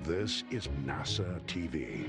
This is NASA TV.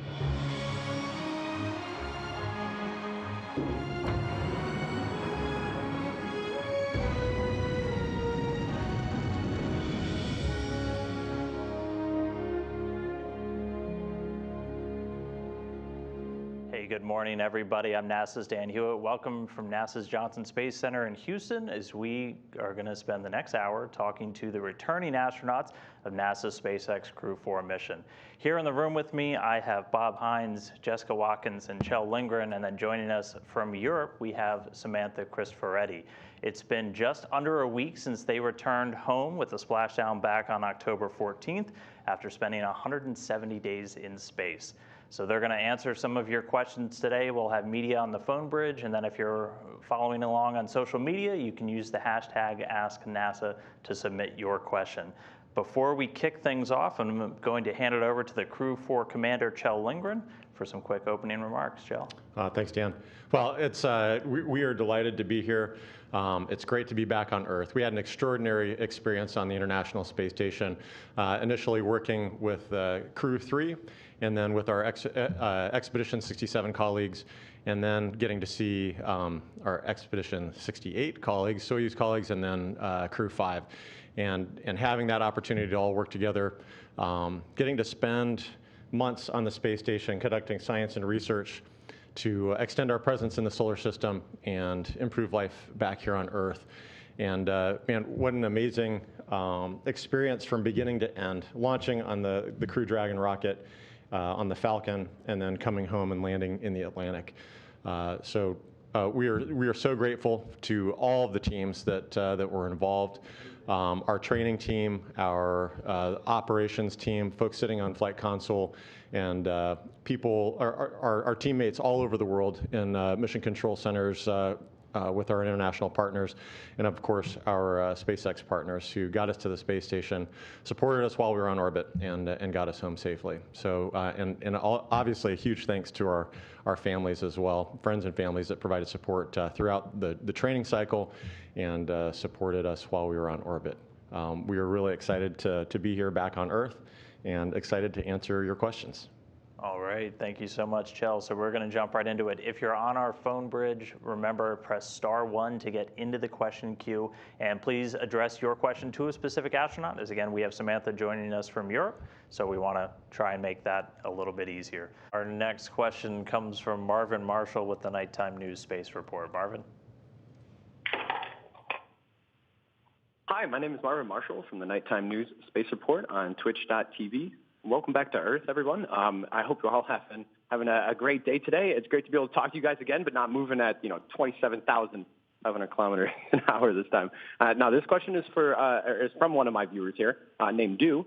Good morning, everybody. I'm NASA's Dan Hewitt. Welcome from NASA's Johnson Space Center in Houston as we are going to spend the next hour talking to the returning astronauts of NASA's SpaceX Crew-4 mission. Here in the room with me, I have Bob Hines, Jessica Watkins, and Kjell Lindgren, and then joining us from Europe, we have Samantha Cristoforetti. It's been just under a week since they returned home with the splashdown back on October 14th after spending 170 days in space. So they're going to answer some of your questions today. We'll have media on the phone bridge, and then if you're following along on social media, you can use the hashtag AskNASA to submit your question. Before we kick things off, I'm going to hand it over to the Crew-4 Commander, Kjell Lindgren, for some quick opening remarks. Kjell. Thanks, Dan. Well, we are delighted to be here. It's great to be back on Earth. We had an extraordinary experience on the International Space Station, initially working with Crew-3, and then with our Expedition 67 colleagues, and then getting to see our Expedition 68 colleagues, Soyuz colleagues, and then Crew-5. And having that opportunity to all work together, getting to spend months on the space station conducting science and research to extend our presence in the solar system and improve life back here on Earth. And man, what an amazing experience from beginning to end, launching on the Crew Dragon rocket, on the Falcon, and then coming home and landing in the Atlantic. We are so grateful to all of the teams that were involved. Our training team, our operations team, folks sitting on flight console, and people, our teammates all over the world in mission control centers with our international partners, and of course our SpaceX partners who got us to the space station, supported us while we were on orbit, and got us home safely. So, obviously a huge thanks to our families as well, friends and families that provided support throughout the training cycle and supported us while we were on orbit. We are really excited to be here back on Earth and excited to answer your questions. All right, thank you so much, Kjell. So we're going to jump right into it. If you're on our phone bridge, remember, press *1 to get into the question queue, and please address your question to a specific astronaut, as again, we have Samantha joining us from Europe, so we want to try and make that a little bit easier. Our next question comes from Marvin Marshall with the Nighttime News Space Report. Marvin? Hi, my name is Marvin Marshall from the Nighttime News Space Report on twitch.tv. Welcome back to Earth, everyone. I hope you're all having a great day today. It's great to be able to talk to you guys again, but not moving at 27,500 kilometers an hour this time. Now, this question is from one of my viewers here named Dew.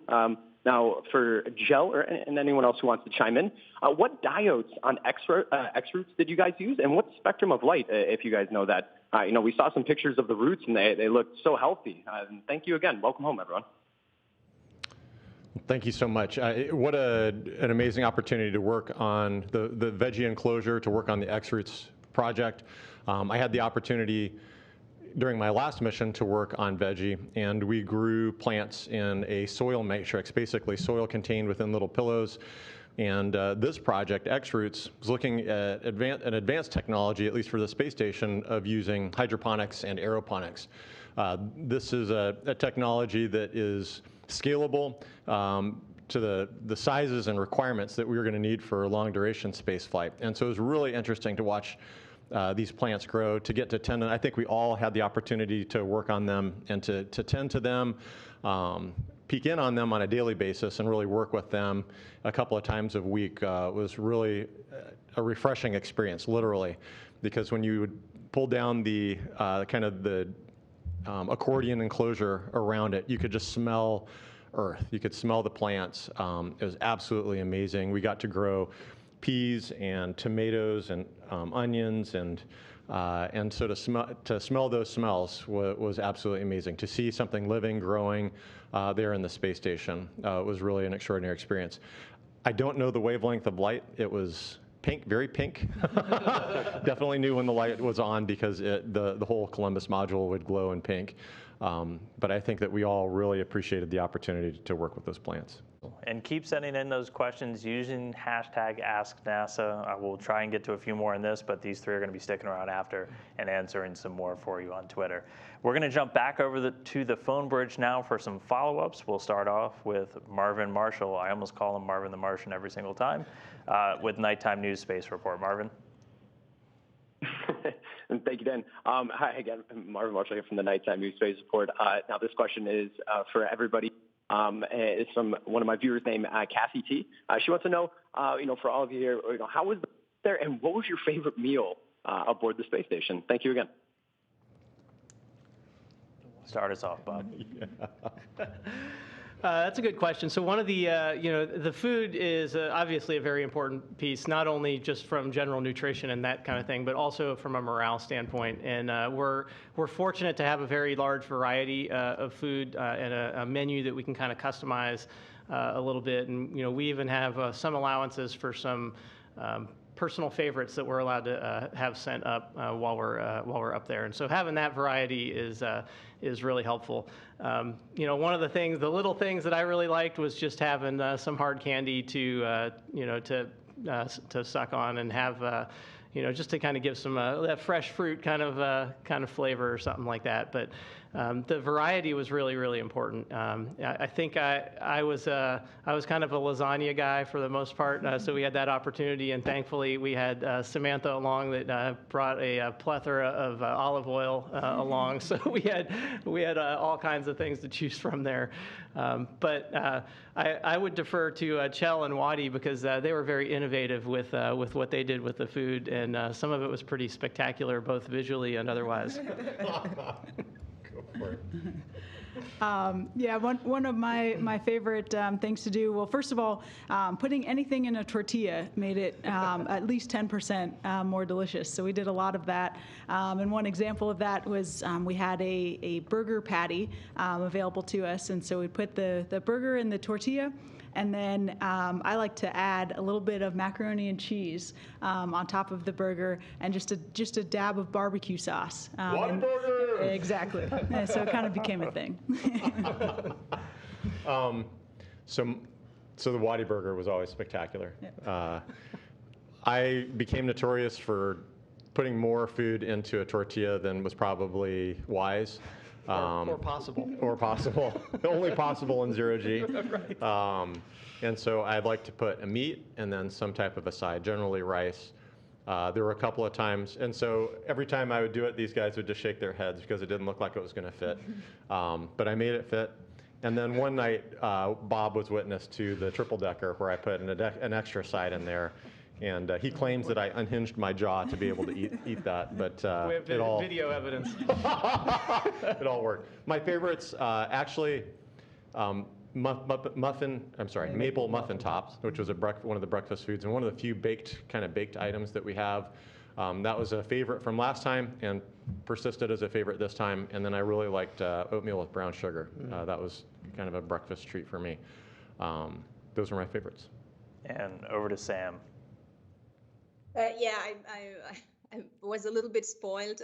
Now, for Kjell and anyone else who wants to chime in, what diodes on XROOTS did you guys use, and what spectrum of light, if you guys know that? We saw some pictures of the roots, and they looked so healthy. Thank you again. Welcome home, everyone. Thank you so much. What an amazing opportunity to work on the veggie enclosure, to work on the XROOTS project. I had the opportunity during my last mission to work on veggie, and we grew plants in a soil matrix, basically soil contained within little pillows. And this project, XROOTS, was looking at an advanced technology, at least for the space station, of using hydroponics and aeroponics. This is a technology that is scalable to the sizes and requirements that we were going to need for long duration space flight. And so it was really interesting to watch these plants grow, to get to tend. I think we all had the opportunity to work on them and to tend to them, peek in on them on a daily basis and really work with them a couple of times a week. Was really a refreshing experience, literally, because when you would pull down the accordion enclosure around it, you could just smell Earth. You could smell the plants. It was absolutely amazing. We got to grow peas and tomatoes and onions, and so to smell those smells was absolutely amazing. To see something living, growing there in the space station was really an extraordinary experience. I don't know the wavelength of light. It was pink, very pink. Definitely knew when the light was on because the whole Columbus module would glow in pink. But I think that we all really appreciated the opportunity to work with those plants. And keep sending in those questions using hashtag #AskNASA. I will try and get to a few more in this, but these three are going to be sticking around after and answering some more for you on Twitter. We're going to jump back over to the phone bridge now for some follow-ups. We'll start off with Marvin Marshall. I almost call him Marvin the Martian every single time, with Nighttime News Space Report. Marvin? Thank you, Dan. Hi again, Marvin Marshall here from the Nighttime News Space Report. Now, this question is for everybody. It's from one of my viewers named Cassie T. She wants to know, for all of you here, how was there, and what was your favorite meal aboard the space station? Thank you again. Start us off, Bob. That's a good question. So one of the, the food is obviously a very important piece, not only just from general nutrition and that kind of thing, but also from a morale standpoint. And we're fortunate to have a very large variety of food and a menu that we can kind of customize a little bit. And we even have some allowances for some personal favorites that we're allowed to have sent up while we're up there. And so having that variety is really helpful. One of the little things that I really liked was just having some hard candy to suck on and have, just to kind of give some that fresh fruit kind of flavor or something like that. But the variety was really, really important. I think I was kind of a lasagna guy for the most part, so we had that opportunity, and thankfully we had Samantha along that brought a plethora of olive oil along, so we had all kinds of things to choose from there. But I would defer to Kjell and Wadi because they were very innovative with what they did with the food, and some of it was pretty spectacular, both visually and otherwise. One of my favorite things to do, well, first of all, putting anything in a tortilla made it at least 10% more delicious. So we did a lot of that. And one example of that was we had a burger patty available to us. And so we put the burger in the tortilla. And then I like to add a little bit of macaroni and cheese on top of the burger, and just a dab of barbecue sauce. Whataburger! Exactly. And so it kind of became a thing. So the Wadi burger was always spectacular. Yeah. I became notorious for putting more food into a tortilla than was probably wise. Or possible. Or possible. Only possible in zero-G. Right. And so I'd like to put a meat and then some type of a side, generally rice. There were a couple of times, and so every time I would do it, these guys would just shake their heads because it didn't look like it was going to fit. But I made it fit. And then one night, Bob was witness to the triple-decker where I put an extra side in there. And he claims that I unhinged my jaw to be able to eat that, but we have video evidence. It all worked. My favorites, actually, maple muffin tops, which was one of the breakfast foods, and one of the few baked items that we have. That was a favorite from last time and persisted as a favorite this time. And then I really liked oatmeal with brown sugar. That was kind of a breakfast treat for me. Those were my favorites. And over to Sam. I was a little bit spoiled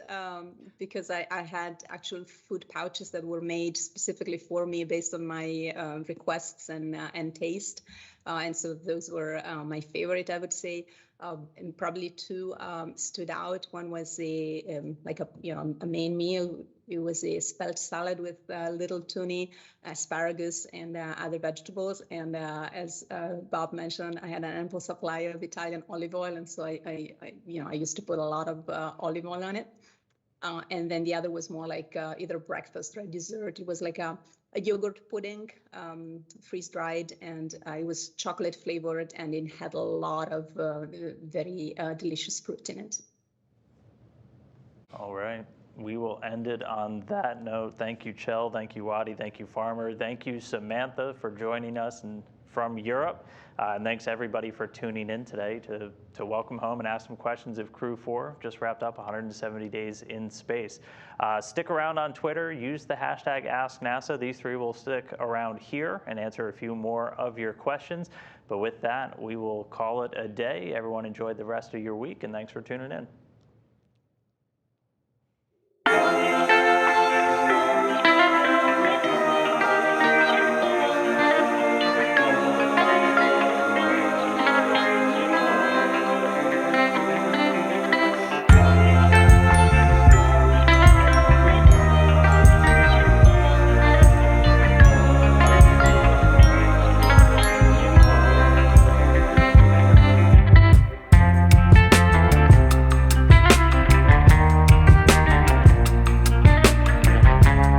because I had actual food pouches that were made specifically for me based on my requests and taste. And so those were my favorite, I would say. And probably two stood out. One was a main meal. It was a spelt salad with little tuna, asparagus, and other vegetables. And as Bob mentioned, I had an ample supply of Italian olive oil, and so I used to put a lot of olive oil on it. And then the other was more like either breakfast or dessert. It was like a yogurt pudding, freeze-dried, and it was chocolate flavored, and it had a lot of very delicious fruit in it. All right. We will end it on that note. Thank you, Kjell. Thank you, Wadi. Thank you, Farmer. Thank you, Samantha, for joining us from Europe. And thanks, everybody, for tuning in today to welcome home and ask some questions of Crew-4. Just wrapped up 170 days in space. Stick around on Twitter. Use the hashtag #AskNASA. These three will stick around here and answer a few more of your questions. But with that, we will call it a day. Everyone enjoy the rest of your week, and thanks for tuning in.